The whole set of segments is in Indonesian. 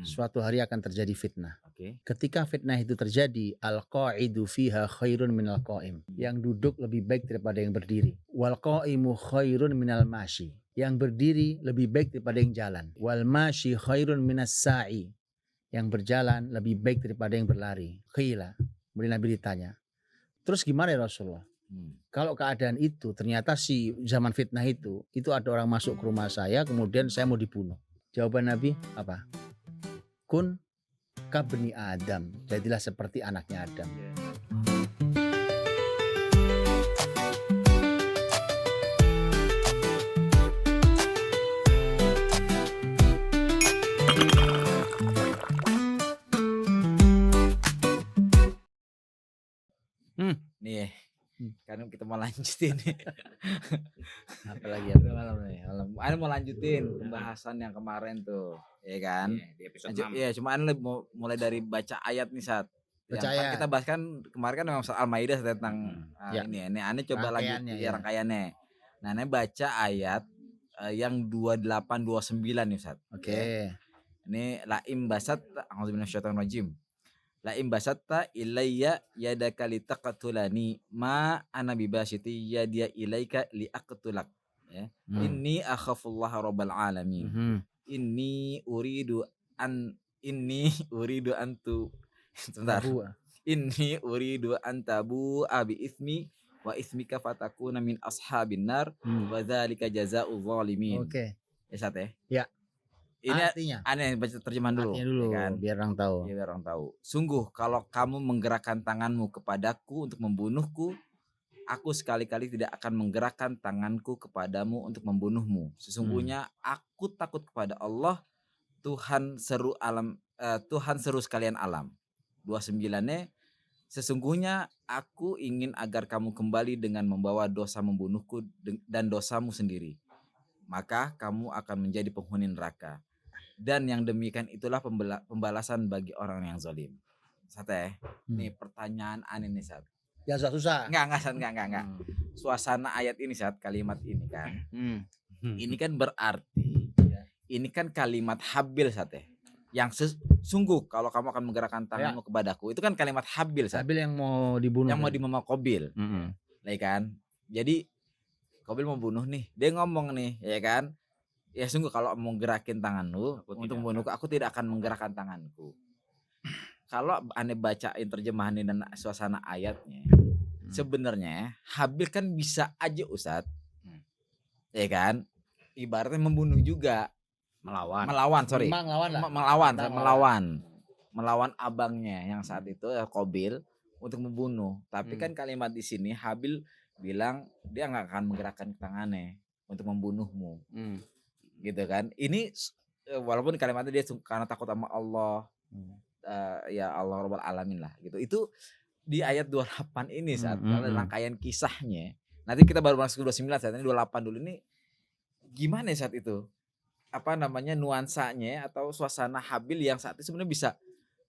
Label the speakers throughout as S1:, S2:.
S1: suatu hari akan terjadi fitnah.
S2: Oke.
S1: Ketika fitnah itu terjadi, al-qa'idu fiha khairun minal qa'im. Yang duduk lebih baik daripada yang berdiri. Wal qa'imu khairun minal mashi. Yang berdiri lebih baik daripada yang jalan. Wal mashi khairun minas sa'i. Yang berjalan lebih baik daripada yang berlari. Qila. Kemudian Nabi ditanya, terus gimana ya Rasulullah? Kalau keadaan itu ternyata si zaman fitnah itu ada orang masuk ke rumah saya kemudian saya mau dibunuh. Jawaban Nabi apa? Kun kabni Adam, jadilah seperti anaknya Adam.
S2: Nih, kan kita mau lanjutin nih.
S1: Apalagi
S2: Malam nih, Ane mau lanjutin pembahasan yang kemarin tuh, ya kan?
S3: Di episode 6.
S2: Iya, cuma Ane mau mulai dari baca ayat nih saat.
S1: Baca
S2: Yang
S1: ayat.
S2: Kita bahas kan kemarin kan memang soal Al-Maidah tentang
S1: Ya.
S2: ini Ane coba lanjut
S1: Rangkaiannya,
S2: rangkaiannya. Nah, Ane baca ayat yang 28 29 nih Ustaz.
S1: Oke.
S2: Ini laim basat a'udzubillahi minasyaitonir rajim. Laim basatta ilayya yadaka litaqtulani ma ana bibasiti yadiya ilaika liaqtulak. Ya. Inni akhafullaha rabbal alamin. Inni uridu antu sebentar. Inni uridu antabu abi ismi wa ismika fatakuna min ashabin nar wa dzalika jazaa'ul zalimin.
S1: Oke.
S2: Ya Sat ya.
S1: Ya.
S2: Ini
S1: artinya
S2: Aneh baca terjemahan dulu.
S1: Artinya dulu
S2: ya kan?
S1: biar orang tahu.
S2: Ya, biar orang tahu. Sungguh kalau kamu menggerakkan tanganmu kepadaku untuk membunuhku, aku sekali-kali tidak akan menggerakkan tanganku kepadamu untuk membunuhmu. Sesungguhnya aku takut kepada Allah, Tuhan seru sekalian alam. 29-nya, sesungguhnya aku ingin agar kamu kembali dengan membawa dosa membunuhku dan dosamu sendiri. Maka kamu akan menjadi penghuni neraka. Dan yang demikian itulah pembalasan bagi orang yang zalim. Sate, nih pertanyaan Ane nih Sat.
S1: Ya susah.
S2: Enggak. Suasana ayat ini Sat, kalimat ini kan. Ini kan berarti ini kan kalimat habil Sate. Yang sungguh kalau kamu akan menggerakkan tanganmu kepadaku, itu kan kalimat habil Sat.
S1: Habil yang mau dibunuh.
S2: Yang mau dibunuh Qabil. Ya kan? Jadi Qabil mau bunuh nih. Dia ngomong nih, ya kan? Ya sungguh kalau mau gerakin tanganmu untuk membunuhku, aku tidak akan menggerakkan tanganku. Kalau Ane bacain terjemahan dan suasana ayatnya, sebenarnya Habil kan bisa aja Ustadz, ya kan? Ibaratnya membunuh juga, melawan abangnya yang saat itu Qabil untuk membunuh. Tapi kan kalimat di sini Habil bilang dia nggak akan menggerakkan tangannya untuk membunuhmu. Gitu kan, ini walaupun kalimatnya dia karena takut sama Allah, ya Allah Rabbal Alamin lah gitu. Itu di ayat 28 ini saat rangkaian kisahnya. Nanti kita baru masuk ke 29, saat ini 28 dulu. Ini gimana saat itu? Apa namanya nuansanya atau suasana Habil yang saat itu sebenarnya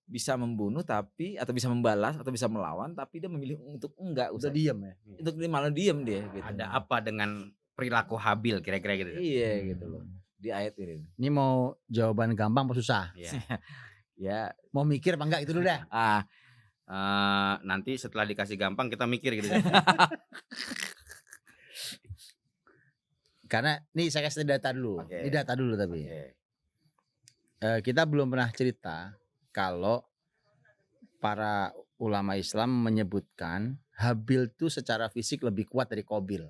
S2: bisa membunuh tapi atau bisa membalas atau bisa melawan tapi dia memilih untuk enggak,
S1: udah diam ya.
S2: Untuk malah diam dia gitu.
S3: Ada apa dengan perilaku Habil kira-kira gitu?
S2: Iya gitu loh. Di ayat ini.
S1: Ini mau jawaban gampang apa susah?
S2: Ya.
S1: Mau mikir apa enggak itu dulu dah.
S3: Nanti setelah dikasih gampang kita mikir gitu.
S1: Karena nih saya kasih data dulu. Ini data dulu tapi. Kita belum pernah cerita kalau para ulama Islam menyebutkan Habil itu secara fisik lebih kuat dari Qabil.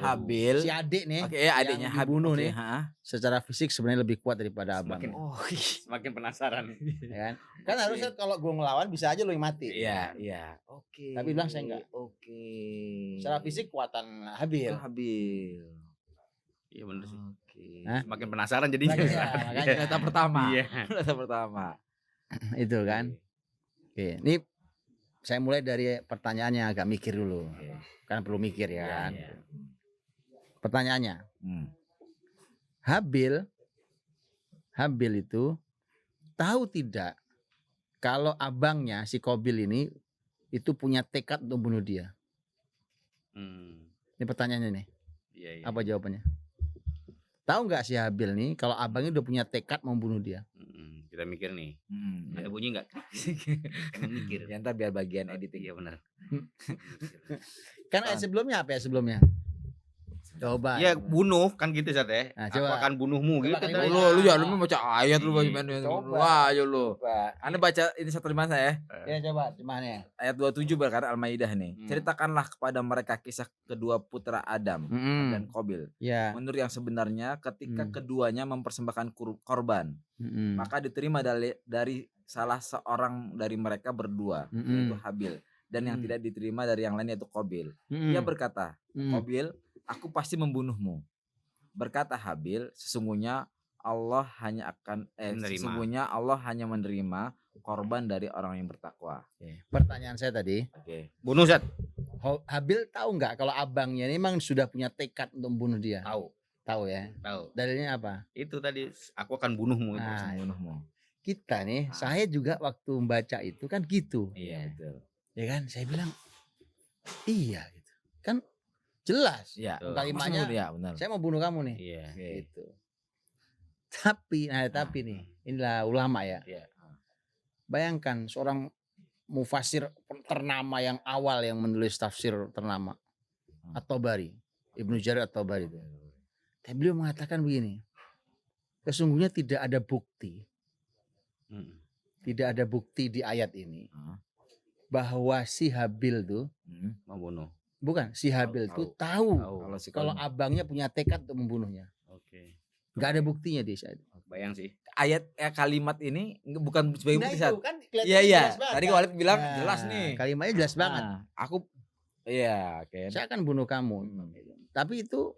S2: Habil
S1: si adik nih,
S2: adiknya
S1: dibunuh nih, secara fisik sebenarnya lebih kuat daripada abang.
S3: Semakin penasaran.
S1: Ya kan harusnya kalau gue ngelawan bisa aja lo yang mati.
S2: Iya.
S1: Tapi bilang saya enggak. Secara fisik kuatan Habil.
S3: Iya benar sih. Semakin penasaran jadinya.
S1: Makanya
S2: data pertama.
S1: Itu kan. Oke, ini saya mulai dari pertanyaannya agak mikir dulu. Kan perlu mikir ya kan. Pertanyaannya, Habil itu tahu tidak kalau abangnya si Qabil ini itu punya tekad untuk bunuh dia? Ini pertanyaannya nih. Apa jawabannya? Tahu nggak si Habil nih kalau abangnya udah punya tekad mau bunuh dia?
S3: kita mikir nih.
S2: Ya.
S3: Ada bunyi nggak? Kita mikir.
S2: Ya ntar biar bagian editing.
S3: Iya benar.
S1: Kan ayat sebelumnya apa ya sebelumnya? Coba.
S3: Ya bunuh kan gitu Zat ya.
S1: Nah,
S3: Aku
S1: coba.
S3: akan bunuhmu
S1: Coba
S3: gitu.
S1: kalimat.
S2: Lu jangan lu baca ayat lu
S3: Iya.
S2: bagaimana.
S1: Coba.
S2: Wah, ayo lu.
S1: Coba.
S2: Anda baca ini 156 ya.
S1: Ya coba gimana ya?
S2: Ayat 27 berkata Al-Maidah nih. Ceritakanlah kepada mereka kisah kedua putra Adam dan Qabil.
S1: Ya.
S2: Menurut yang sebenarnya ketika keduanya mempersembahkan korban, maka diterima dari salah seorang dari mereka berdua, yaitu Habil, dan yang tidak diterima dari yang lain yaitu Qabil. Ia berkata, Qabil, aku pasti membunuhmu. Berkata Habil, sesungguhnya Allah hanya menerima korban dari orang yang bertakwa.
S1: Pertanyaan saya tadi,
S3: Bunuh Zat.
S1: Habil tahu nggak kalau abangnya ini memang sudah punya tekad untuk membunuh dia? Tahu ya.
S3: Tahu.
S1: Dalilnya apa?
S3: Itu tadi aku akan bunuhmu itu.
S1: Nah,
S2: Membunuhmu.
S1: kita nih, saya juga waktu membaca itu kan gitu.
S2: Iya betul.
S1: Ya kan, saya bilang iya gitu. Kan jelas.
S2: Iya.
S1: Kalimatnya,
S2: ya benar.
S1: saya mau bunuh kamu nih.
S3: Iya.
S1: Gitu. Tapi nih, inilah ulama ya.
S2: Iya.
S1: Bayangkan seorang mufasir ternama yang awal yang menulis tafsir ternama, At-Tabari, Ibnu Jarir At-Tabari itu. Tapi beliau mengatakan begini, sesungguhnya tidak ada bukti di ayat ini bahwa si Habil tuh
S3: Membunuh.
S1: bukan si Habil tuh tahu kalau
S2: Kalau
S1: abangnya punya tekad untuk membunuhnya.
S3: Oke.
S1: Nggak ada buktinya di saat.
S3: Bayang sih.
S2: ayat kalimat ini bukan sebagai bukti saat.
S1: kan
S2: Iya. Tadi Walid bilang
S1: Nah,
S2: jelas nih.
S1: Kalimatnya jelas banget.
S2: Aku iya, oke.
S1: Saya akan bunuh kamu. Tapi itu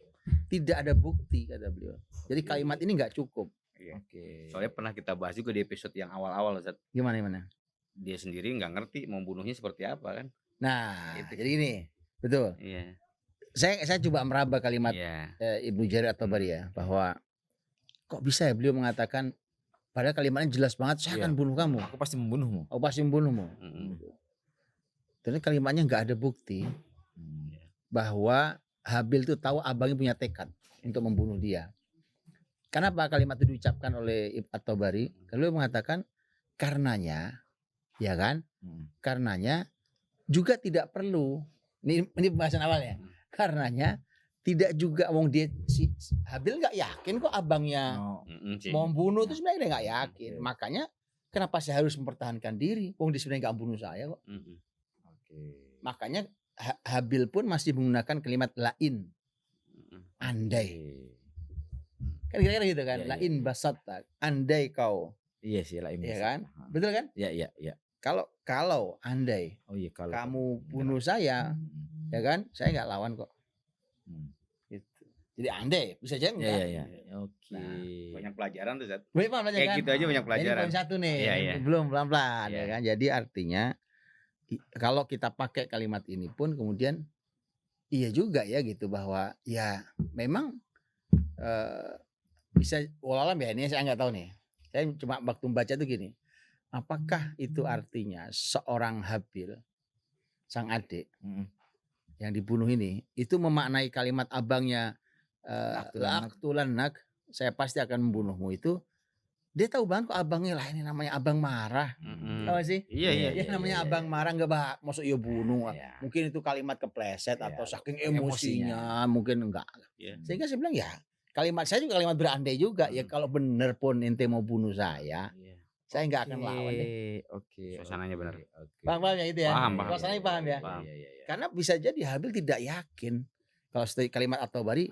S1: tidak ada bukti kata beliau. Jadi kalimat ini nggak cukup.
S3: Iya.
S2: Oke.
S3: Soalnya pernah kita bahas juga di episode yang awal-awal Zat.
S1: Gimana?
S3: Dia sendiri nggak ngerti membunuhnya seperti apa kan.
S1: Nah,
S3: Gitu.
S1: jadi gini, betul.
S3: Iya.
S1: Saya coba meraba kalimat
S3: Iya.
S1: Ibnu Jarir At-Tabari ya, bahwa kok bisa ya beliau mengatakan padahal kalimatnya jelas banget, saya akan bunuh kamu.
S2: Aku pasti membunuhmu.
S1: Aku pasti membunuhmu.
S3: Mm-mm.
S1: Dan kalimatnya nggak ada bukti bahwa Habil itu tahu abangnya punya tekad untuk membunuh dia. Kenapa kalimat itu diucapkan oleh At-Tabari? Beliau mengatakan karenanya, ya kan? Karenanya juga tidak perlu. Ini pembahasan awalnya. Karenanya tidak juga si Habil nggak yakin kok abangnya mau membunuh itu sebenarnya dia nggak yakin. Makanya kenapa saya harus mempertahankan diri? Wong dia sebenarnya nggak membunuh saya kok. Makanya Habil pun masih menggunakan kalimat lain, andai. Kan kira-kira gitu kan, lain basatta, andai kau.
S2: Iya sih lain.
S1: Iya kan? Betul kan?
S2: Iya.
S1: Kalau andai
S2: Kalau
S1: kamu bunuh saya, ya kan? Saya nggak lawan kok. Gitu. Jadi andai bisa aja enggak.
S2: Iya. Oke.
S3: Nah, banyak pelajaran tuh Zat.
S1: Banyak banget
S3: Kayak
S1: kan?
S3: gitu aja banyak pelajaran.
S1: Ini poin satu nih.
S3: Iya.
S1: Belum pelan-pelan
S3: Iya.
S1: ya kan. Jadi artinya kalau kita pakai kalimat ini pun kemudian iya juga ya gitu bahwa ya memang bisa walaupun ya ini saya nggak tahu nih. Saya cuma waktu membaca tuh gini. Apakah itu artinya seorang Habil sang adik yang dibunuh ini itu memaknai kalimat abangnya laqtulannak, saya pasti akan membunuhmu itu dia tahu banget kok abangnya lah ini namanya abang marah. Tahu gak sih?
S3: Iya.
S1: Ya namanya abang marah enggak masuk ya bunuh.
S2: Iya.
S1: Mungkin itu kalimat kepleset
S2: Iya.
S1: atau saking emosinya mungkin enggak.
S3: Iya.
S1: Sehingga saya bilang ya kalimat saya juga kalimat berandai juga ya kalau bener pun ente mau bunuh saya enggak akan lawan deh.
S2: Oke.
S3: Suasananya benar.
S1: Paham ya itu ya?
S3: Paham.
S1: Suasananya paham ya?
S3: Paham.
S1: Karena bisa jadi Habil tidak yakin kalau setelah kalimat At-Tabari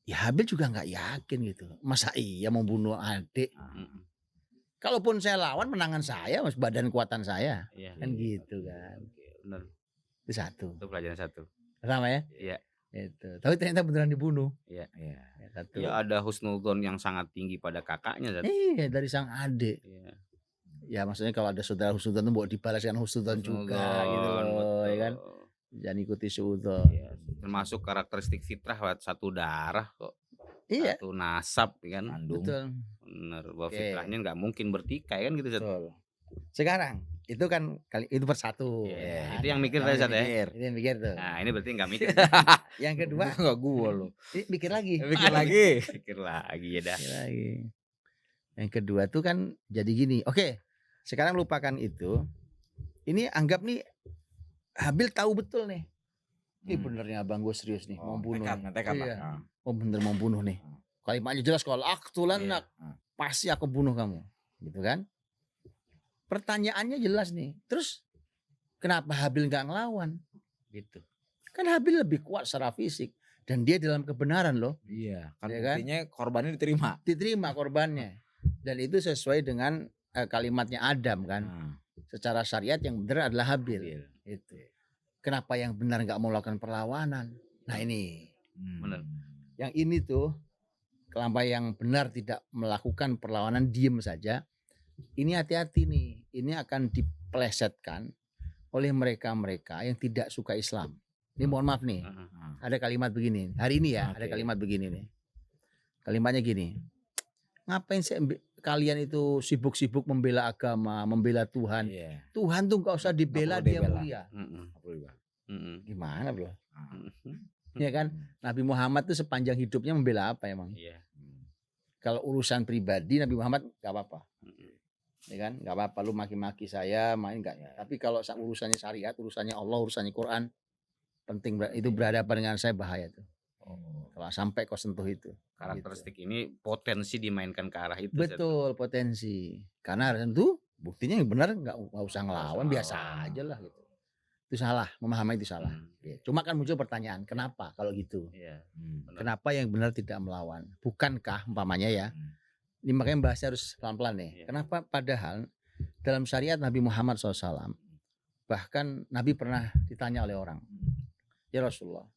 S1: ya Habil juga nggak yakin gitu. Masa iya mau bunuh adik? Kalaupun saya lawan menangan saya, mas badan kuatan saya, kan gitu kan.
S3: Benar.
S1: Itu satu.
S3: Itu pelajaran satu.
S1: Pertama ya?
S3: Iya.
S1: Itu. Tapi ternyata beneran dibunuh.
S3: Iya.
S1: Ya, satu.
S3: Ya ada husnudzon yang sangat tinggi pada kakaknya Zat.
S1: Iya dari sang adik.
S3: Iya.
S1: Ya maksudnya kalau ada saudara husnudzon itu mau dibalas dengan husnudzon juga gitu loh, ya kan? Jangan ikuti suudzon.
S3: Iya. Termasuk karakteristik fitrah satu darah kok.
S1: Iya.
S3: Satu nasab kan.
S1: Betul.
S3: Bener, bahwa fitrahnya nggak mungkin bertikai kan gitu Zat.
S1: Betul. Sekarang itu kan itu persatu.
S3: Iya, itu yang mikir tadi Zat ya.
S1: Itu yang mikir tuh.
S3: Nah ini berarti nggak mikir.
S1: Yang kedua
S2: Enggak gua lo.
S1: mikir lagi.
S2: Mikir lagi.
S3: Pikir lagi ya dah.
S1: Mikir lagi. Yang kedua tuh kan jadi gini. Oke, sekarang lupakan itu. Ini anggap nih Habil tahu betul nih. Ini benernya abang gue serius nih, mau bunuh.
S2: Tekad
S1: Iya.
S2: lah.
S1: Oh bener mau bunuh nih. Kalimatnya jelas kalau aktulan
S2: Iya.
S1: pasti aku bunuh kamu, gitu kan? Pertanyaannya jelas nih. Terus kenapa Habil nggak ngelawan? Gitu. Kan Habil lebih kuat secara fisik dan dia dalam kebenaran loh.
S2: Iya, kan
S1: Ya kan?
S2: buktinya korbannya diterima.
S1: Diterima korbannya. Dan itu sesuai dengan kalimatnya Adam kan. Secara syariat yang benar adalah Habil. Itu. Kenapa yang benar nggak mau melakukan perlawanan? Nah ini.
S3: Benar.
S1: Yang ini tuh, kenapa yang benar tidak melakukan perlawanan diem saja. Ini hati-hati nih. Ini akan dipelesetkan oleh mereka-mereka yang tidak suka Islam. Ini mohon maaf nih. Ada kalimat begini. Hari ini ya, ada kalimat begini nih. Kalimatnya gini. Ngapain sih kalian itu sibuk-sibuk membela agama, membela Tuhan?
S2: Iya.
S1: Tuhan tuh gak usah dibela, dia mulia. Gimana bro? Ya kan? Nabi Muhammad tuh sepanjang hidupnya membela apa emang?
S3: Iya.
S1: Kalau urusan pribadi Nabi Muhammad gak apa-apa. Ya kan? Gak apa-apa lu maki-maki saya, main gak. Tapi kalau urusannya syariat, urusannya Allah, urusannya Quran, penting itu berhadapan dengan saya bahaya tuh. Kalau sampai kau sentuh itu.
S3: Karakteristik ini potensi dimainkan ke arah itu.
S1: Betul, potensi. Karena tentu buktinya yang benar nggak usah ngelawan, biasa aja lah gitu. Itu salah, memahami itu salah. Cuma kan muncul pertanyaan, kenapa kalau gitu? Kenapa yang benar tidak melawan? Bukankah umpamanya ya? Ini makanya bahasnya harus pelan-pelan nih. Kenapa padahal dalam syariat Nabi Muhammad SAW, bahkan Nabi pernah ditanya oleh orang, ya Rasulullah,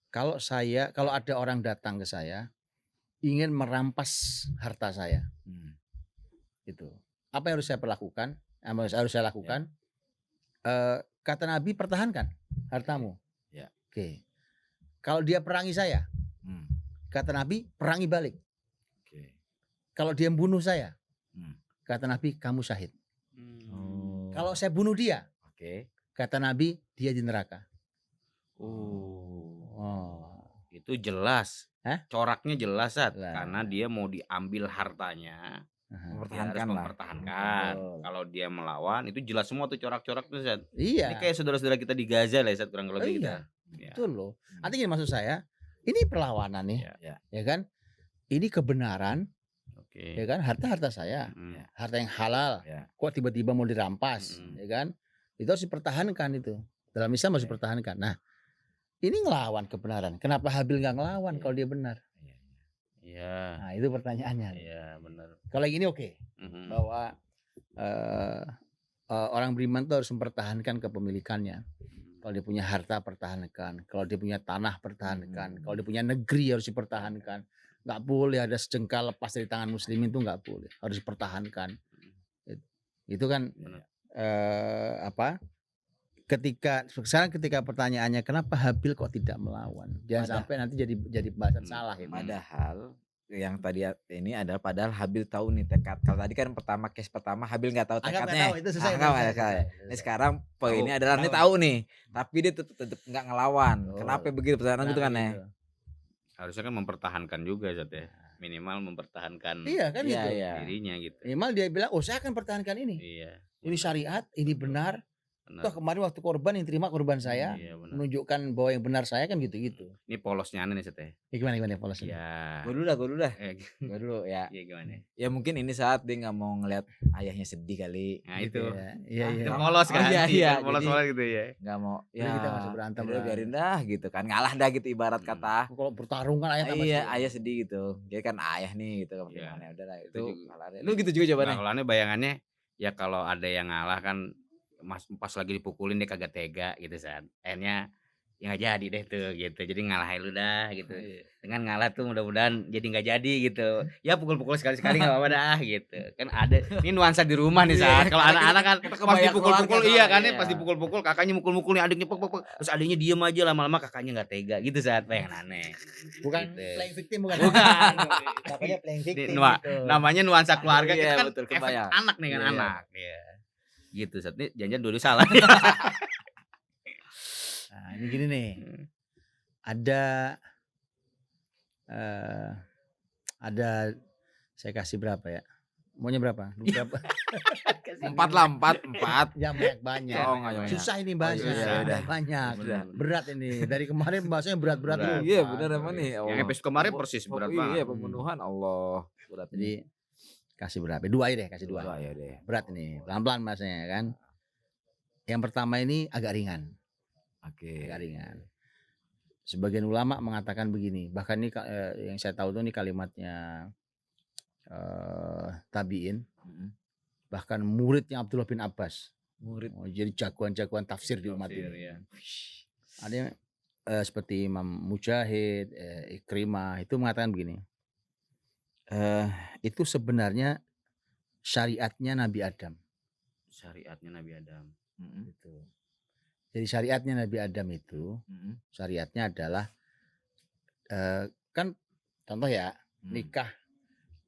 S1: kalau ada orang datang ke saya ingin merampas harta saya, itu apa yang harus saya lakukan? Harus saya lakukan? Kata Nabi, pertahankan hartamu. Oke. Kalau dia perangi saya, kata Nabi, perangi balik. Kalau dia membunuh saya, kata Nabi, kamu syahid. Kalau saya bunuh dia, kata Nabi, dia di neraka.
S3: Itu jelas. Coraknya jelas, Sat.
S1: Lah.
S3: Karena dia mau diambil hartanya. Dia harus mempertahankan. Kalau dia melawan, itu jelas semua tuh corak-corak tuh, Sat.
S1: Iya.
S3: Ini kayak saudara-saudara kita di Gaza lah, Sat, kurang lebih gitu.
S1: Iya. Betul loh. Artinya maksud saya, ini perlawanan nih, ya kan? Ini kebenaran, ya kan? Harta saya, harta yang halal. Kok tiba-tiba mau dirampas, ya kan? Itu harus dipertahankan itu. Dalam Islam harus dipertahankan. Nah, ini ngelawan kebenaran. Kenapa Habil nggak ngelawan kalau dia benar?
S3: Iya.
S1: Nah, itu pertanyaannya.
S3: Iya, benar.
S1: Kalau yang ini oke. Bahwa orang beriman itu harus mempertahankan kepemilikannya. Kalau dia punya harta, pertahankan. Kalau dia punya tanah, pertahankan. Kalau dia punya negeri, harus dipertahankan. Nggak boleh ada sejengkal lepas dari tangan muslimin, itu nggak boleh. Harus dipertahankan. Itu kan ketika pertanyaannya kenapa Habil kok tidak melawan? Jangan sampai nanti jadi bahasan salah.
S2: Padahal yang tadi ini adalah padahal Habil tahu nih tekad. Kalau tadi kan case pertama Habil nggak tahu tekadnya. Ini sekarang poin ini adalah ini tahu nih, tapi dia tetap nggak ngelawan. Kenapa begitu pertanyaan gitu kan ya?
S3: Harusnya kan mempertahankan juga, Zat, ya. Minimal mempertahankan dirinya gitu.
S1: Minimal dia bilang, saya akan pertahankan ini.
S3: Iya.
S1: Ini syariat, ini benar. Toh kemarin waktu korban yang terima korban saya, menunjukkan bahwa yang benar saya kan gitu-gitu.
S3: Ini polosnya nih, Zat, ya.
S1: Gimana polosnya?
S3: Ya.
S2: Gue dulu dah. Gue dulu ya.
S3: Iya, gimana?
S2: Ya mungkin ini saat dia nggak mau ngeliat ayahnya sedih kali.
S3: Nah itu.
S1: Iya.
S3: Itu polos kan?
S2: Iya.
S3: Polos gitu ya.
S2: Nggak mau. Ya
S1: kita masih berantem.
S2: Udah biarin dah gitu kan. Ngalah dah gitu ibarat kata.
S1: Kalau bertarung kan ayah tambah
S2: sedih. Ayah sedih gitu. Dia kan ayah nih gitu.
S3: Iya.
S2: Udah lah itu. Lu gitu juga jawabannya.
S3: Bakalannya bayangannya ya kalau ada yang ngalah kan pas lagi dipukulin dia kagak tega gitu, San. Akhirnya ya nggak jadi deh tuh gitu. Jadi ngalahin lu dah gitu. Dengan ngalah tuh mudah-mudahan jadi nggak jadi gitu. Ya pukul-pukul sekali-sekali nggak apa-apa dah gitu. Kan ada ini nuansa di rumah nih, San. Kalau anak-anak kan pas dipukul-pukul kan pas dipukul-pukul kakaknya mukul-mukul nih adiknya puk. Terus adiknya diem aja lama-lama kakaknya nggak tega gitu, San. Pengen aneh.
S1: Bukan
S3: gitu.
S1: playing victim bukan. Makanya playing victim.
S3: Namanya nuansa keluarga kita kan
S2: betul,
S3: efek anak nih kan anak. Iya. Gitu, Sat. Ini jangan dulu salah.
S1: Nah, ini gini nih. Ada saya kasih berapa ya? Maunya berapa? Berapa?
S2: 4 lah, 4.
S1: Yang banyak.
S2: Oh, nggak banyak.
S1: Susah ini bahasnya.
S2: iya, udah.
S1: Banyak.
S2: Benar.
S1: Berat ini. Dari kemarin bahasanya berat-berat
S3: Berat.
S1: tuh.
S2: Iya benar emang nih.
S3: Yang episode kemarin persis berat banget.
S2: Iya pembunuhan Allah. Berat.
S1: Jadi kasih berapa? 2 aja deh, kasih 2.
S2: ya deh.
S1: Berat ini. Pelan-pelan bahasanya kan. Yang pertama ini agak ringan.
S2: Oke.
S1: Agak ringan. Sebagian ulama mengatakan begini. Bahkan ini yang saya tahu tuh ini kalimatnya tabiin. Bahkan muridnya Abdullah bin Abbas.
S2: Murid.
S1: Jadi jagoan-jagoan tafsir di umat ini.
S3: Ya.
S1: Ada yang seperti Imam Mujahid, Ikrimah itu mengatakan begini. Itu sebenarnya syariatnya Nabi Adam.
S3: Syariatnya Nabi Adam.
S1: Gitu. Jadi syariatnya Nabi Adam itu, syariatnya adalah kan contoh ya nikah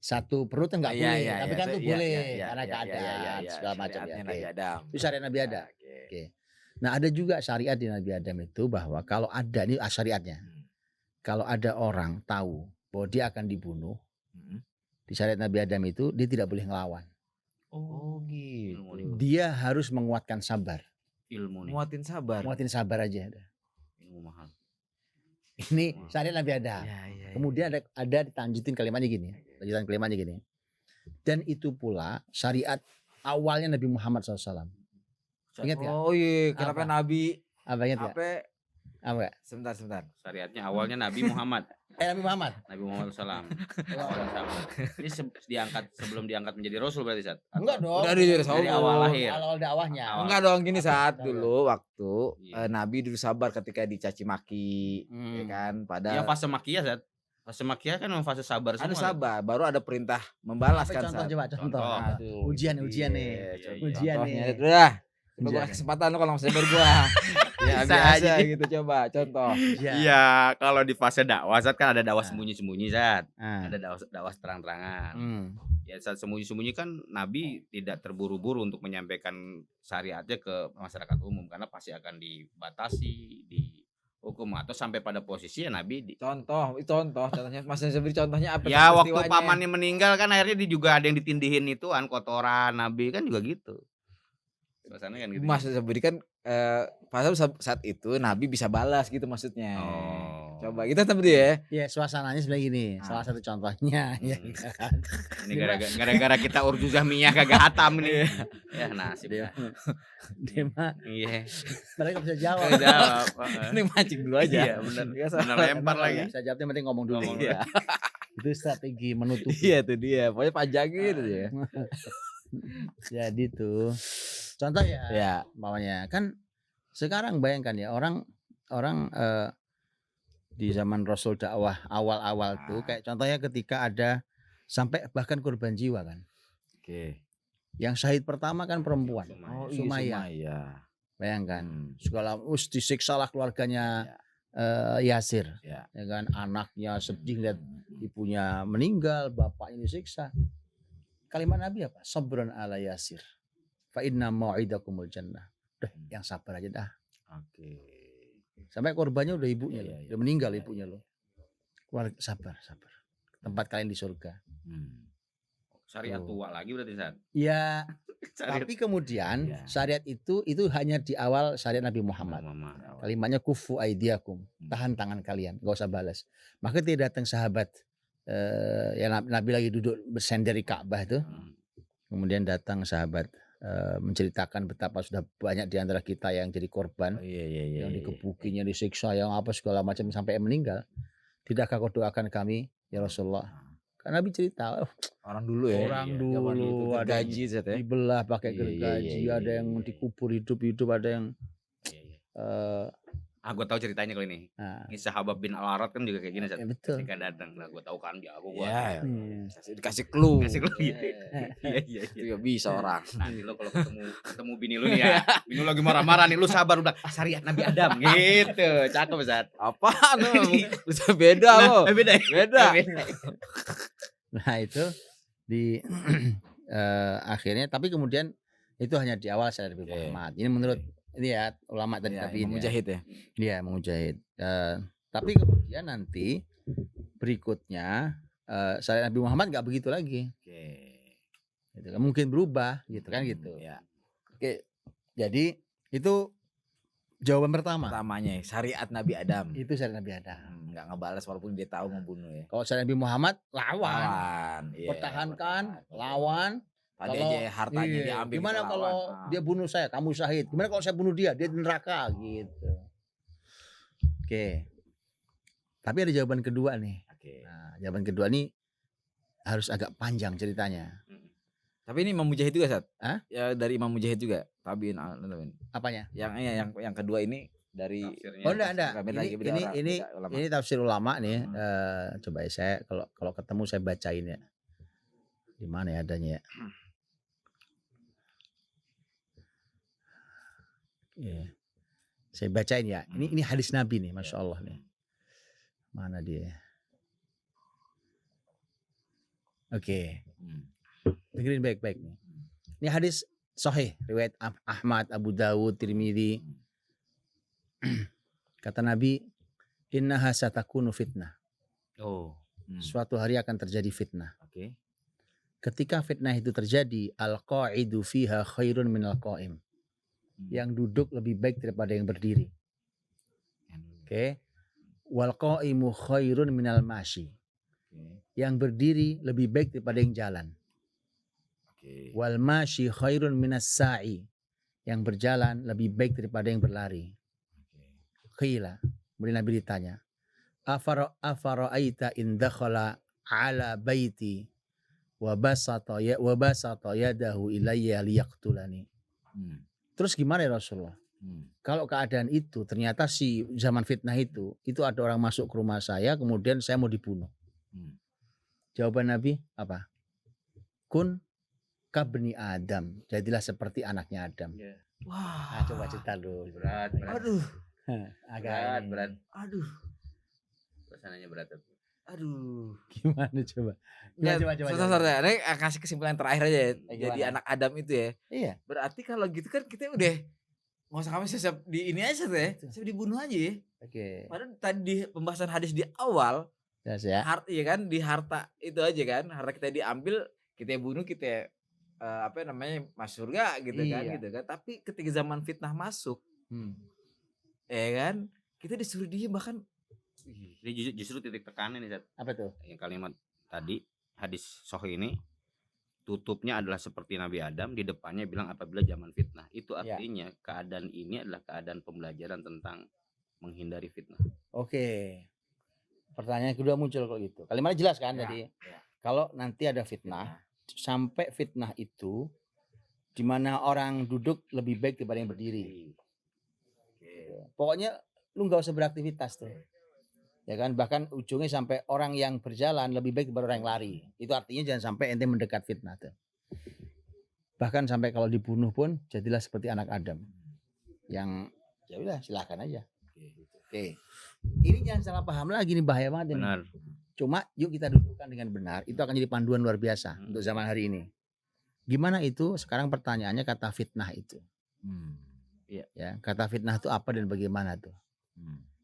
S1: satu perut enggak boleh, tapi kan tuh boleh karena keadaan segala macam ya.
S2: Nabi Adam.
S1: Itu syariat Nabi Adam. Oke. Nah ada juga syariat di Nabi Adam itu bahwa kalau ada ini syariatnya, kalau ada orang tahu bahwa dia akan dibunuh, di syariat Nabi Adam itu dia tidak boleh ngelawan.
S2: Oh gitu.
S1: Dia harus menguatkan sabar.
S3: Ilmu nih.
S2: Muatin sabar
S1: aja.
S3: Ilmu mahal.
S1: Ini syariat Nabi Adam. Kemudian ada ditanjutin kalimatnya gini. Lanjutan kalimatnya gini. Dan itu pula syariat awalnya Nabi Muhammad SAW. Ingat ya?
S2: Oh iya, kenapa Nabi?
S1: Apa ingat ya? Apa?
S2: Sebentar.
S3: Syariatnya awalnya Nabi Muhammad.
S1: Nabi Muhammad.
S3: Nabi Muhammad SAW. Ini sebelum diangkat menjadi Rasul berarti Sat?
S1: Enggak dong.
S2: Udah dari
S3: awal lahir.
S1: Awal dakwahnya.
S2: Enggak dong gini saat dulu waktu Nabi dulu sabar ketika dicaci maki, ya kan? Padahal
S3: ya fase makiyah Sat. Fase makiyah kan memang fase sabar semua.
S2: Ada sabar, baru ada perintah membalas kan.
S1: Contoh.
S3: Aduh,
S1: ujian nih. Ujian nih.
S2: Udah. Coba gua kesempatan lo kalau masih sabar gua. Ya
S3: Bisa
S2: biasa
S3: aja.
S2: gitu coba contoh.
S3: Iya, kalau di fase dakwah Sat kan ada dakwah sembunyi-sembunyi Sat.
S1: Ah.
S3: Ada dakwah terang-terangan. Ya saat sembunyi-sembunyi kan Nabi tidak terburu-buru untuk menyampaikan syariatnya ke masyarakat umum karena pasti akan dibatasi, dihukum atau sampai pada posisi ya Nabi
S2: Contohnya Mas Sabri contohnya apa?
S3: ya waktu pamannya meninggal kan akhirnya juga ada yang ditindihin itu kotoran Nabi kan juga gitu. Suasananya kan gitu.
S2: Mas Sabri kan padahal saat itu Nabi bisa balas gitu maksudnya.
S3: Oh.
S2: Coba kita tadi ya.
S1: Ya suasananya sebenarnya gini. Salah satu contohnya ya kan.
S3: Ini gara-gara kita urjuzah minyak kagak hatam nih. Ya nasib.
S1: Dia mah
S3: Iya.
S1: mereka bisa jawab.
S3: Jawab.
S2: Ini mancing dulu aja.
S3: Iya benar. Benar lempar lagi.
S1: Bisa jawabnya penting ngomong dulu.
S2: Iya.
S1: Itu strategi menutupi.
S2: Iya tuh dia. Pokoknya panjangin gitu ya.
S1: Jadi tuh contoh
S2: Ya.
S1: Umpamanya kan sekarang bayangkan ya orang di zaman Rasul dakwah awal-awal tuh kayak contohnya ketika ada sampai bahkan korban jiwa kan.
S2: Oke.
S1: Yang syahid pertama kan perempuan. Sumayyah. Bayangkan segala disiksa lah keluarganya Yasir. Ya kan anaknya sedih lihat ibunya meninggal, bapaknya disiksa. Kalimat Nabi apa? Sabrun ala Yasir. Fa inna mau'idakumul jannah. Udah, yang sabar aja dah.
S2: Oke.
S1: Sampai korbannya udah ibunya loh. Udah meninggal ibunya loh. Keluarga sabar. Tempat kalian di surga.
S3: Syariat tua lagi berarti Sat.
S1: Ya. Tapi kemudian syariat itu hanya di awal syariat Nabi Muhammad. Kalimatnya kufu aidiakum. Tahan tangan kalian, enggak usah balas. Maka dia datang sahabat Nabi lagi duduk bersender di Ka'bah itu. Kemudian datang sahabat menceritakan betapa sudah banyak di antara kita yang jadi korban, yang dikebukinya, disiksa, yang apa segala macam sampai meninggal. Tidakkah kau doakan kami ya Rasulullah? Karena Nabi cerita
S2: orang dulu ya.
S1: Orang dulu ada
S2: gaji
S1: dibelah pakai gergaji, ada yang dikubur hidup-hidup, ada yang
S3: Gue tahu ceritanya kalau ini. Ini sahabat bin Al-Arad kan juga kayak gini Sat.
S1: Betul.
S3: Ketika datang, nah gue tahu kan jago gue.
S2: Dikasih clue.
S3: Iya.
S2: Itu bisa orang.
S3: Nanti lo kalau ketemu bini lu nih ya, bini lu lagi marah-marah nih, lu sabar udah syariat Nabi Adam gitu. Cakep Sat.
S2: Apaan lu? Bisa beda lo.
S3: Beda.
S1: Nah itu di akhirnya, tapi kemudian itu hanya di awal syariat Nabi Muhammad. Ini menurut ini ya ulama tadi
S2: Mujahid ya.
S1: Iya, Mujahid. Tapi kemudian nanti berikutnya syariat Nabi Muhammad nggak begitu lagi. Gitu kan. Mungkin berubah gitu kan gitu.
S2: Ya.
S1: Oke. Jadi itu jawaban
S2: Pertamanya syariat Nabi Adam.
S1: Itu syariat Nabi Adam.
S2: Nggak ngebalas walaupun dia tahu membunuh ya.
S1: Kalau syariat Nabi Muhammad
S2: Lawan. Iya,
S1: pertahankan,
S2: pertahan.
S1: lawan.
S2: Tadi
S1: Kalau
S2: aja hartanya diambil.
S1: Gimana
S2: kita
S1: kalau
S2: lawan.
S1: dia bunuh saya, kamu syahid? Gimana kalau saya bunuh dia di neraka gitu. Oke. Tapi ada jawaban kedua nih.
S2: Oke.
S1: Nah, jawaban kedua nih harus agak panjang ceritanya.
S2: Tapi ini Imam Mujahid juga, Sat?
S1: Hah?
S2: Ya dari Imam Mujahid juga. Tabiin.
S1: Apanya?
S2: Yang kedua ini dari
S3: Tafsirnya.
S1: Oh enggak.
S2: Beda ulama.
S1: Ini tafsir ulama nih. Coba ya saya kalau ketemu saya bacain ya. Di mana ya adanya ya? Yeah. Saya bacain ya. Ini hadis Nabi nih, Masya Allah nih. Mana dia? Oke. Dengerin baik-baik nih. Ini hadis sahih riwayat Ahmad, Abu Dawud, Tirmidzi. Kata Nabi, innaha satakunu fitnah.
S2: Oh.
S1: Suatu hari akan terjadi fitnah.
S2: Oke.
S1: Ketika fitnah itu terjadi, al-qa'idu fiha khairun minal qa'im. Yang duduk lebih baik daripada yang berdiri. Oke. Wal qa'imu khairun minal mashi. Yang berdiri lebih baik daripada yang jalan. Wal mashi khairun minas sa'i. Yang berjalan lebih baik daripada yang berlari. Qila. Kemudian Nabi ditanya, afara'aita in dakhala ala baiti wa basata yadahu ilayya liyaqtulani. Terus gimana ya Rasulullah? Kalau keadaan itu ternyata si zaman fitnah itu ada orang masuk ke rumah saya kemudian saya mau dibunuh. Jawaban Nabi apa? Kun kabni Adam. Jadilah seperti anaknya Adam.
S2: Wah.
S1: Nah, coba cerita dulu.
S3: Berat.
S2: Aduh.
S1: Agak
S3: Berat.
S2: Aduh.
S3: Suasananya berat.
S2: Aduh.
S1: Gimana coba?
S2: Coba. Ini kasih kesimpulan terakhir aja ya. Jadi
S1: Gimana?
S2: anak Adam itu ya.
S1: Iya.
S2: Berarti kalau gitu kan kita udah nggak usah kami siap di ini aja ya. Siap dibunuh aja ya.
S1: Oke.
S2: Padahal tadi di pembahasan hadis di awal,
S1: Jelas ya.
S2: iya kan di harta itu aja kan. Harta kita diambil, kita bunuh, kita masuk surga gitu kan
S1: Iya.
S2: gitu kan. Tapi ketika zaman fitnah masuk, ya kan, kita disuruh dia bahkan
S3: Ini justru titik tekannya nih, Zat.
S1: Apa tuh?
S3: Yang kalimat tadi hadis sahih ini tutupnya adalah seperti Nabi Adam, di depannya bilang apabila zaman fitnah. Itu artinya keadaan ini adalah keadaan pembelajaran tentang menghindari fitnah.
S1: Oke. Pertanyaan kedua muncul kalau gitu. Kalimatnya jelas kan tadi. Kalau nanti ada fitnah, sampai fitnah itu di mana orang duduk lebih baik daripada yang berdiri. Pokoknya lu nggak usah beraktivitas tuh. Ya kan, bahkan ujungnya sampai orang yang berjalan lebih baik daripada orang yang lari. Itu artinya jangan sampai ente mendekat fitnah tuh. Bahkan sampai kalau dibunuh pun jadilah seperti anak Adam. Yang ya udah silakan aja. Oke. Ini jangan salah paham lagi, nih bahaya banget ini.
S3: Benar.
S1: Cuma yuk kita dudukkan dengan benar. Itu akan jadi panduan luar biasa untuk zaman hari ini. Gimana itu? Sekarang pertanyaannya kata fitnah itu. Ya, kata fitnah itu apa dan bagaimana tuh?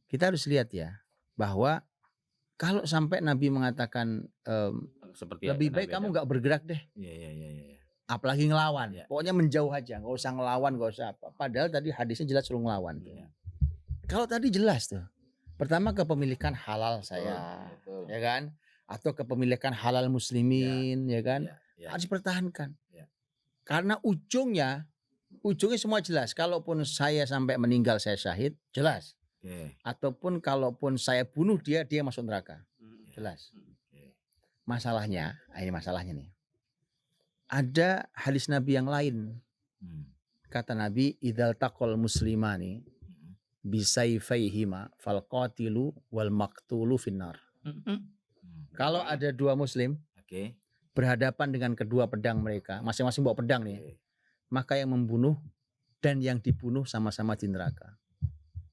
S1: Kita harus lihat ya bahwa kalau sampai Nabi mengatakan
S3: Seperti
S1: lebih baik kamu nggak bergerak deh.
S2: Iya.
S1: Apalagi ngelawan. Pokoknya menjauh aja, nggak usah ngelawan, nggak usah apa. Padahal tadi hadisnya jelas suruh ngelawan. Kalau tadi jelas tuh. Pertama kepemilikan halal saya, ya kan? Atau kepemilikan halal muslimin, ya kan? Harus dipertahankan. Karena ujungnya semua jelas. Kalaupun saya sampai meninggal saya syahid, jelas. Ataupun kalaupun saya bunuh dia masuk neraka. Jelas. Masalahnya, ini masalahnya nih. Ada hadis Nabi yang lain. Kata Nabi, idzal taqal muslimani bisayfaihima fal qatilu wal maqtulu finnar. Kalau ada dua muslim berhadapan dengan kedua pedang mereka, masing-masing bawa pedang nih. Maka yang membunuh dan yang dibunuh sama-sama di neraka.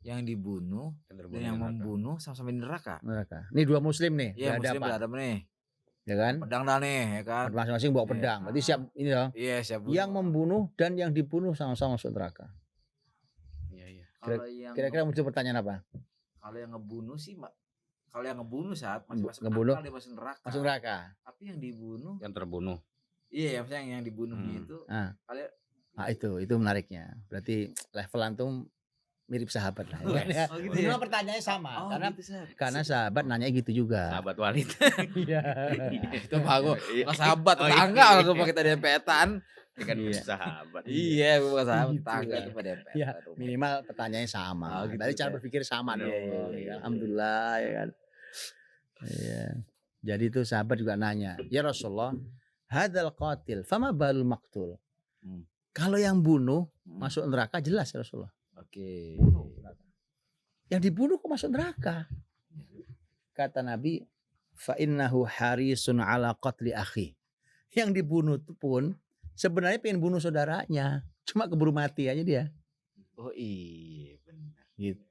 S2: Yang dibunuh dan yang membunuh sama-sama di neraka.
S1: Ini dua muslim nih.
S2: Iya, muslim berhadapan nih.
S1: Ya kan?
S2: Pedang dah nih, ya kan?
S1: Masing-masing bawa pedang. Berarti siap ini dong.
S2: Iya, siap.
S1: Yang membunuh dan yang dibunuh sama-sama masuk neraka.
S3: Iya.
S1: Kira-kira muncul pertanyaan apa?
S2: Kalau yang ngebunuh sih, saat masih masuk
S1: ngebunuh
S2: akal dia masuk neraka.
S1: Masuk neraka.
S2: Tapi yang dibunuh,
S3: Yang terbunuh.
S2: Iya, maksudnya yang dibunuhnya itu kalian
S1: itu menariknya. Berarti level antum mirip sahabat lah. Ya.
S2: Oh gitu
S1: Minimal
S2: ya.
S1: pertanyaannya sama
S2: Gitu,
S1: karena sahabat nanya gitu juga.
S3: Sahabat Walid.
S1: Iya.
S2: Itu bagus.
S3: Iya.
S2: Bukan sahabat,
S3: Oh,
S2: tetangga
S3: iya.
S2: kalau pakai tadi dempetan.
S3: Ya kan
S1: Iya.
S3: sahabat.
S2: Iya, bukan sahabat,
S1: Gitu
S2: tetangga
S1: lah.
S2: itu pada dempetan.
S1: Ya, minimal pertanyaannya sama.
S2: Oh, gitu
S1: Dari cara
S2: ya.
S1: berpikir sama
S2: Iya,
S1: dong.
S2: iya, iya.
S1: Alhamdulillah ya kan. Iya. Jadi itu sahabat juga nanya, "Ya Rasulullah, hadzal qatil, fama balul maqtul?" Kalau yang bunuh masuk neraka jelas ya Rasulullah.
S2: Oke.
S1: Bunuh neraka. Yang dibunuh kok masuk neraka? Kata Nabi, fa innahu harisun ala qatli akhi. Yang dibunuh itu pun sebenarnya pengen bunuh saudaranya, cuma keburu mati aja dia.
S2: Oh iya, benar.
S1: Gitu.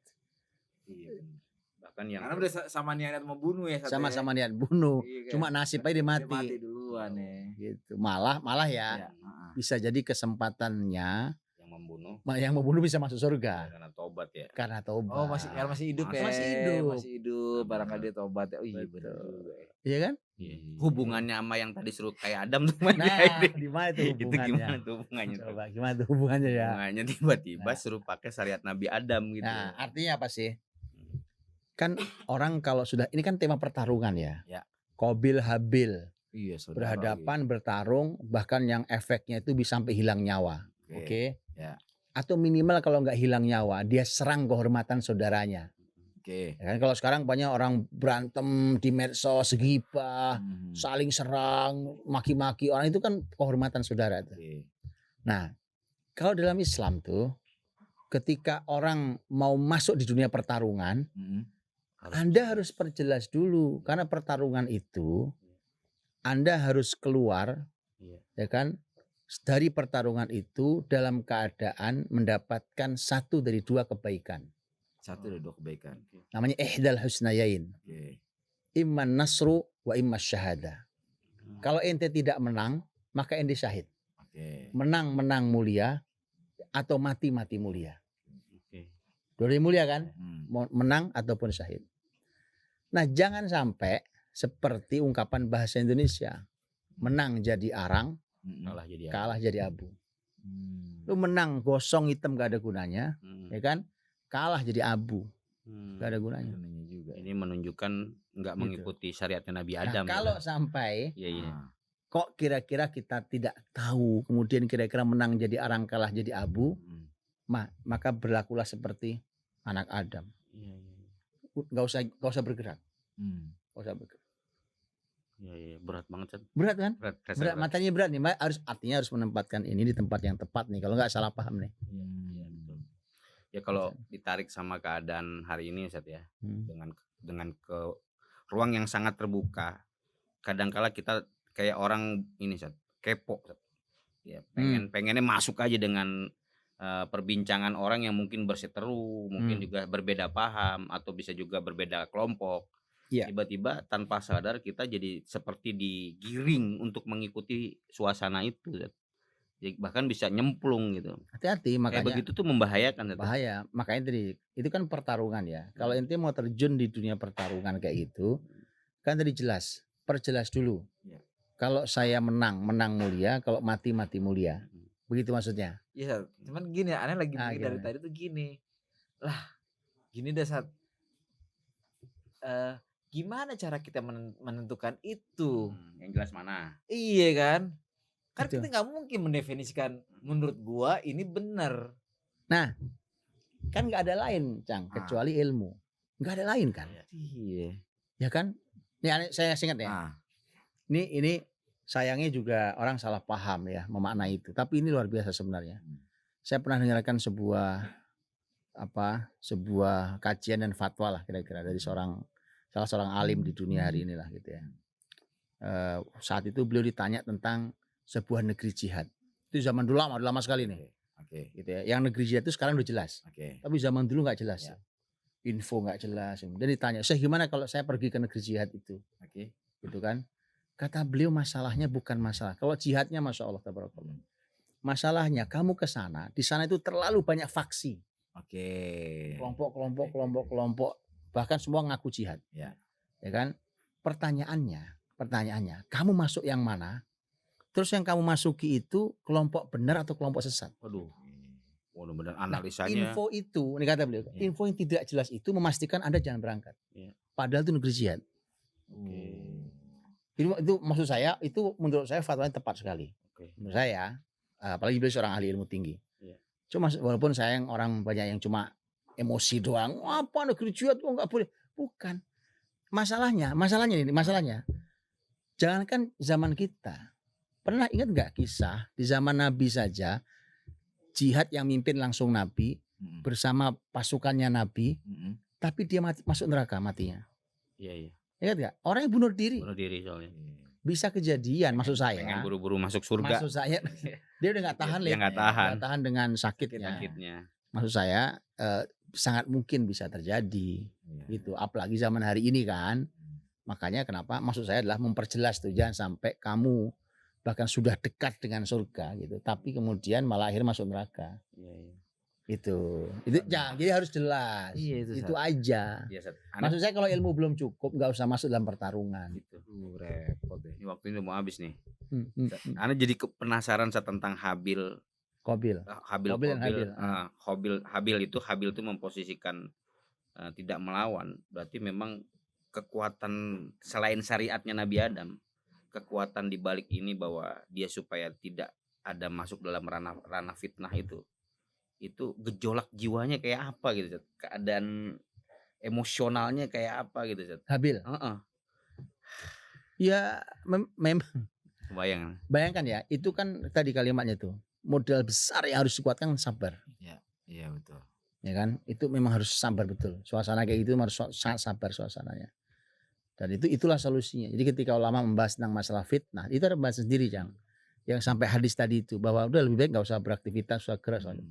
S2: Iya, benar.
S3: Bahkan yang
S2: Karena udah sama niat membunuh ya.
S1: Sama-sama niat bunuh,
S2: Iya, kan?
S1: cuma nasib aja dia mati.
S2: Dia mati duluan ya.
S1: Gitu. Malah ya,
S2: Iya,
S1: bisa jadi kesempatannya
S3: yang membunuh
S1: yang membunuh bisa masuk surga
S3: karena tobat ya.
S1: karena tobat.
S2: Oh masih hidup ya.
S1: Masih hidup.
S2: Masih hidup. Barangkali dia tobat ya. Oh iya benar
S1: Betul.
S2: juga ya.
S1: Iya kan?
S3: Iya. Hubungannya sama yang tadi suruh kayak Adam tuh mana?
S1: Nah, di mana itu
S3: Itu
S1: hubungannya?
S3: gimana tuh hubungannya tuh?
S1: Coba gimana tuh hubungannya ya?
S3: Hubungannya tiba-tiba
S1: Nah.
S3: suruh pakai syariat Nabi Adam gitu.
S1: Nah, artinya apa sih? Kan orang kalau sudah ini kan tema pertarungan ya.
S2: Ya.
S1: Qabil Habil
S2: Iya, saudara.
S1: berhadapan bertarung bahkan yang efeknya itu bisa sampai hilang nyawa. Oke.
S2: Ya.
S1: Atau minimal kalau nggak hilang nyawa, dia serang kehormatan saudaranya.
S2: Oke.
S1: Ya kan kalau sekarang banyak orang berantem di medsos, gibah, saling serang, maki-maki orang itu kan kehormatan saudara tuh.
S2: Oke.
S1: Nah, kalau dalam Islam tuh ketika orang mau masuk di dunia pertarungan, Anda harus perjelas dulu karena pertarungan itu Anda harus keluar ya kan dari pertarungan itu dalam keadaan mendapatkan satu dari dua kebaikan.
S2: Satu dari dua kebaikan.
S1: Namanya ihdal husnayain.
S2: Oke.
S1: Imman nasru wa imma syahada. Kalau ente tidak menang, maka ente syahid.
S2: Oke.
S1: Menang mulia atau mati mulia.
S3: Oke.
S1: Dua-duanya mulia kan?
S2: Hmm.
S1: Menang ataupun syahid. Nah, jangan sampai seperti ungkapan bahasa Indonesia. Menang jadi arang, kalah jadi abu. Lu menang gosong hitam gak ada gunanya, ya kan? Kalah jadi abu, gak ada gunanya.
S3: Ini menunjukkan nggak
S1: Gitu.
S3: mengikuti syariatnya Nabi
S1: Nah,
S3: Adam.
S1: kalau sampai
S3: Iya.
S1: kok kira-kira kita tidak tahu, kemudian kira-kira menang jadi arang, kalah jadi abu, maka berlakulah seperti anak Adam. Gak usah bergerak. Gak usah bergerak.
S3: Iya, berat banget kan?
S1: Berat kan?
S3: Berat.
S1: Matanya berat nih, artinya harus menempatkan ini di tempat yang tepat nih. Kalau nggak salah paham nih.
S3: Ya kalau ditarik sama keadaan hari ini Ustaz ya, dengan ke ruang yang sangat terbuka, kadangkala kita kayak orang ini Ustaz, kepo Ustaz. Ya, pengennya masuk aja dengan perbincangan orang yang mungkin berseteru, mungkin juga berbeda paham atau bisa juga berbeda kelompok.
S1: Yeah.
S3: Tiba-tiba tanpa sadar kita jadi seperti digiring untuk mengikuti suasana itu. Bahkan bisa nyemplung gitu.
S1: Hati-hati, makanya
S3: kayak begitu tuh membahayakan.
S1: Bahaya. Makanya tadi itu kan pertarungan ya. Kalau ente mau terjun di dunia pertarungan kayak gitu, kan tadi perjelas dulu.
S2: Yeah.
S1: Kalau saya menang mulia, kalau mati mulia. Begitu maksudnya.
S2: Iya, cuman gini, aneh lagi mikir dari tadi tuh gini. Lah, gini dah saat gimana cara kita menentukan itu?
S3: Yang jelas mana?
S2: Iya kan? Kan
S1: Betul.
S2: kita nggak mungkin mendefinisikan menurut gua ini benar.
S1: Nah, kan nggak ada lain, Cang, kecuali ilmu. Nggak ada lain kan?
S2: Iya.
S1: Ya kan? Ini saya ingat ya. Ini sayangnya juga orang salah paham ya memaknai itu. Tapi ini luar biasa sebenarnya. Saya pernah dengarkan sebuah kajian dan fatwa lah kira-kira dari salah seorang alim di dunia hari inilah gitu ya. Saat itu beliau ditanya tentang sebuah negeri jihad. Itu zaman dulu lama sekali nih. Gitu ya. Yang negeri jihad itu sekarang udah jelas. Tapi zaman dulu nggak jelas. Ya. Info nggak jelas. Dan ditanya, "Saya gimana kalau saya pergi ke negeri jihad itu?" Gitu kan? Kata beliau masalahnya bukan masalah. Kalau jihadnya Masya Allah tabarakallah. Masalahnya kamu ke sana, di sana itu terlalu banyak faksi. Kelompok, bahkan semua ngaku jihad. Ya kan? Pertanyaannya, kamu masuk yang mana? Terus yang kamu masuki itu kelompok benar atau kelompok sesat?
S3: Waduh, benar-benar
S1: Nah,
S3: analisanya.
S1: info itu, ini kata beliau,
S3: Iya.
S1: info yang tidak jelas itu memastikan Anda jangan berangkat.
S3: Iya.
S1: Padahal itu negeri jihad.
S3: Oke.
S1: Itu maksud saya, itu menurut saya fatwanya tepat sekali.
S3: Oke.
S1: Menurut saya, apalagi beliau seorang ahli ilmu tinggi.
S3: Iya.
S1: Cuma walaupun saya yang orang banyak yang cuma emosi doang, apa negeri jihad kok nggak boleh? Bukan. Masalahnya jangankan zaman kita. Pernah ingat nggak kisah di zaman Nabi saja jihad yang mimpin langsung Nabi bersama pasukannya Nabi, tapi dia masuk neraka matinya.
S3: Iya.
S1: Ingat nggak? Orang yang bunuh diri
S3: Soalnya.
S1: bisa kejadian. Maksud saya,
S3: Pengen buru-buru masuk surga.
S1: maksud saya dia udah nggak tahan,
S3: Dia nggak tahan.
S1: nggak tahan dengan sakitnya. Maksud saya sangat mungkin bisa terjadi gitu. Apalagi zaman hari ini kan. Makanya kenapa maksud saya adalah memperjelas tuh, jangan sampai kamu bahkan sudah dekat dengan surga gitu, tapi kemudian malah akhir masuk neraka.
S3: Iya.
S1: Itu ya, jadi harus jelas.
S2: Iya,
S1: itu aja.
S3: Iya,
S1: Maksud saya kalau ilmu belum cukup nggak usah masuk dalam pertarungan.
S3: Gitu.
S2: Repot deh.
S3: Ini waktu ini udah mau habis nih.
S1: Hmm.
S3: Ana jadi penasaran tentang Habil
S1: Qabil.
S3: Habil itu memposisikan tidak melawan. Berarti memang kekuatan selain syariatnya Nabi Adam, kekuatan di balik ini bahwa dia supaya tidak ada masuk dalam ranah fitnah itu gejolak jiwanya kayak apa gitu, keadaan emosionalnya kayak apa gitu,
S1: Habil. Ya memang bayangkan ya, itu kan tadi kalimatnya tuh, modal besar yang harus dikuatkan sabar.
S2: Iya betul.
S1: Ya kan, itu memang harus sabar betul. Suasana kayak gitu harus sangat sabar suasananya. Dan itulah solusinya. Jadi ketika ulama membahas tentang masalah fitnah, itu ada bahasa sendiri, Jang. Yang sampai hadis tadi itu bahwa udah lebih baik nggak usah beraktivitas, usah gerak soalnya.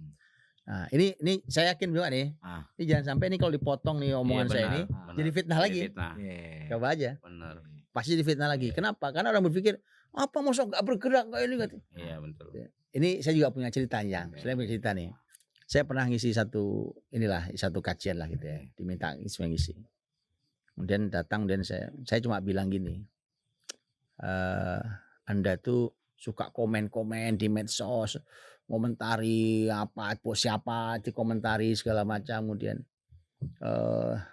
S1: Nah, ini saya yakin juga nih. Ini jangan sampai ini kalau dipotong nih omongan saya ini jadi fitnah lagi. Coba aja.
S3: Benar.
S1: Pasti jadi fitnah lagi. Kenapa? Karena orang berpikir apa masa nggak bergerak kayak ini gitu.
S3: Iya betul.
S1: Ini saya juga punya cerita, Jang. Saya punya cerita nih. Saya pernah ngisi satu kajian lah gitu ya. Diminta ngisi. Kemudian datang dan saya cuma bilang gini, Anda tuh suka komen-komen di medsos, komentari apa siapa dikomentari segala macam, kemudian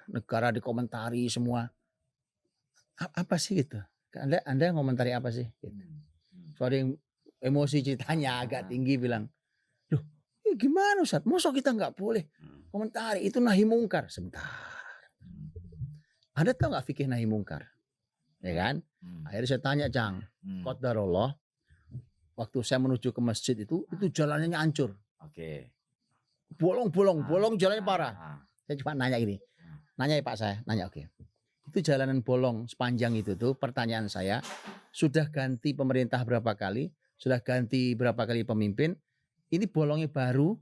S1: negara dikomentari semua. Apa sih gitu? Anda ngomentari apa sih? Gitu. So ada yang emosi ceritanya agak tinggi bilang, loh gimana Ustaz? Masa kita nggak boleh komentari, itu nahi mungkar. Sebentar. Anda tahu nggak fikih nahi mungkar? Ya kan? Akhirnya saya tanya, Cang, qadarullah, waktu saya menuju ke masjid itu jalannya hancur.
S2: Oke.
S1: Bolong jalannya parah. Saya cuma nanya gini. Nanya ya Pak saya, nanya oke. Itu jalanan bolong sepanjang itu tuh, pertanyaan saya, sudah ganti pemerintah berapa kali? Sudah ganti berapa kali pemimpin? Ini bolongnya baru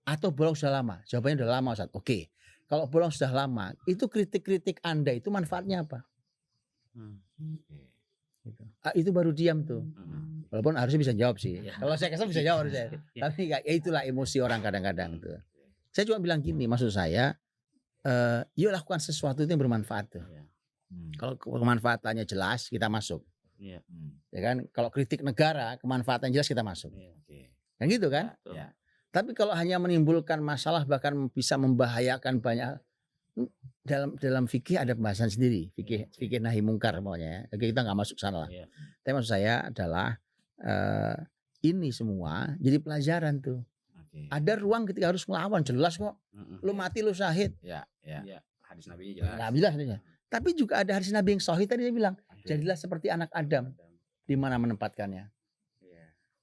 S1: atau bolong sudah lama? Jawabannya sudah lama, Ustaz. Oke. Kalau bolong sudah lama, itu kritik-kritik Anda itu manfaatnya apa? Gitu. Itu baru diam tuh. Walaupun harusnya bisa jawab sih. Kalau saya kesal bisa jawab harusnya. Tapi ya itulah emosi orang kadang-kadang tuh. Saya cuma bilang gini, maksud saya, yuk lakukan sesuatu itu yang bermanfaat tuh. Kalau kemanfaatannya jelas, kita masuk. Ya kan? Kalau kritik negara, kemanfaatan jelas kita masuk. Kan gitu kan?
S2: Ya.
S1: Tapi kalau hanya menimbulkan masalah bahkan bisa membahayakan banyak, dalam fikih ada pembahasan sendiri, fikih nahi mungkar pokoknya. Kita nggak masuk sana lah. Tapi maksud saya adalah ini semua jadi pelajaran tuh. Ada ruang ketika harus melawan, jelas kok. Lu mati lu syahid.
S3: Ya. Hadis Nabi jelas.
S1: Nah, jelas. Tapi juga ada hadis Nabi yang sahih tadi dia bilang, jadilah seperti anak Adam. Di mana menempatkannya?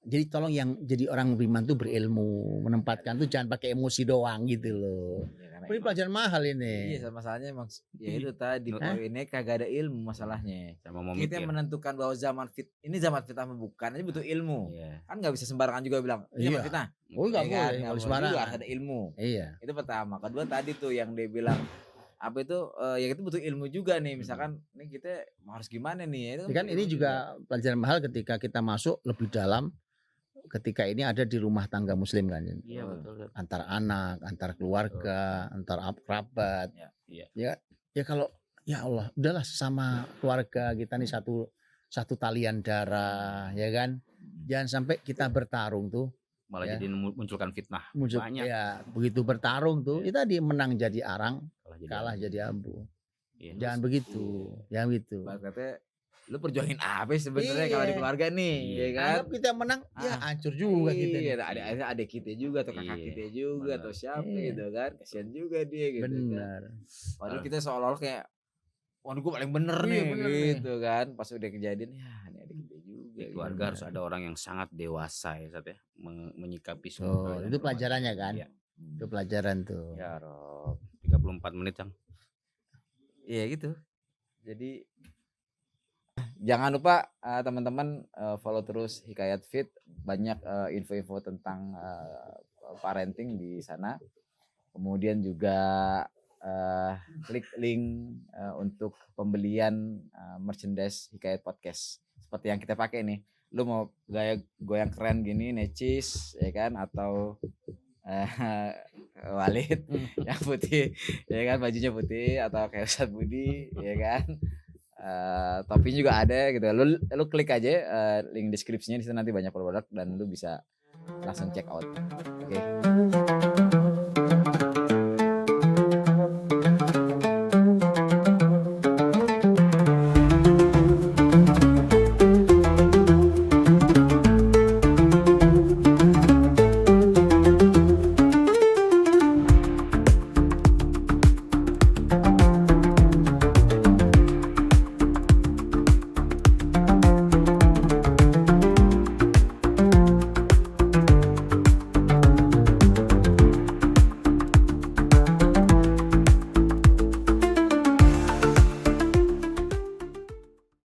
S1: Jadi tolong yang jadi orang beriman tuh berilmu, menempatkan tuh jangan pakai emosi doang gitu loh. Ini pelajaran mahal ini.
S2: Iya, masalahnya emang ya itu tadi poinnya kagak ada ilmu masalahnya. Kita menentukan bahwa zaman fitnah bukan, ini butuh ilmu. Kan nggak bisa sembarangan juga bilang ini zaman fitnah.
S1: Oh nggak boleh,
S2: nggak sembarangan. Ada ilmu.
S1: Iya.
S2: Itu pertama. Kedua tadi tuh yang dia bilang apa itu ya itu butuh ilmu juga nih. Misalkan ini kita harus gimana nih? Itu
S1: kan ini juga pelajaran mahal ketika kita masuk lebih dalam. Ketika ini ada di rumah tangga muslim kan.
S3: Iya betul.
S1: Antar anak, antar keluarga, antar kerabat. Ya kalau ya Allah, udahlah sama keluarga kita nih satu talian darah, ya kan? Jangan sampai kita bertarung tuh
S3: Malah
S1: ya.
S3: jadi munculkan fitnah
S1: muncul
S3: banyak.
S1: ya begitu bertarung tuh itu tadi menang jadi arang, kalah
S3: abu.
S1: jadi abu.
S3: Iya,
S1: Jangan begitu, jangan gitu.
S2: Katanya lu perjuangin apa sih sebenarnya kalau di
S1: Iya.
S2: keluarga nih,
S3: Iya.
S2: ya kan?
S1: Anggap kita menang, ya hancur juga kita nih.
S2: Iya, adik kita juga atau kakak
S3: Iya,
S2: kita juga
S3: bener.
S2: atau siapa
S1: Iya.
S2: gitu kan. Kasihan juga dia gitu kan.
S1: Benar.
S2: Padahal kita seolah-olah kayak waduh gue paling bener
S1: Iya,
S2: nih
S1: bener nih.
S2: gitu kan. Pas udah kejadian ya ini adik kita juga.
S3: Di
S2: gitu.
S3: keluarga harus ada orang yang sangat dewasa ya Sat ya, menyikapi semua
S1: Oh,
S3: hal yang
S1: itu
S3: bermanfaat.
S1: pelajarannya kan?
S3: Iya.
S1: Itu pelajaran tuh.
S2: Ya Rob.
S3: 34 menit Cang.
S2: Iya gitu. Jadi jangan lupa teman-teman follow terus Hikayat Fit, banyak info-info tentang parenting di sana. Kemudian juga klik link untuk pembelian merchandise Hikayat Podcast seperti yang kita pakai nih. Lu mau gaya goyang keren gini, necis ya kan, atau Walid yang putih ya kan, bajunya putih, atau kayak Ustadz Budi ya kan, topinya juga ada gitu. Lu klik aja link deskripsinya, di situ nanti banyak produk dan lu bisa langsung check out. Oke.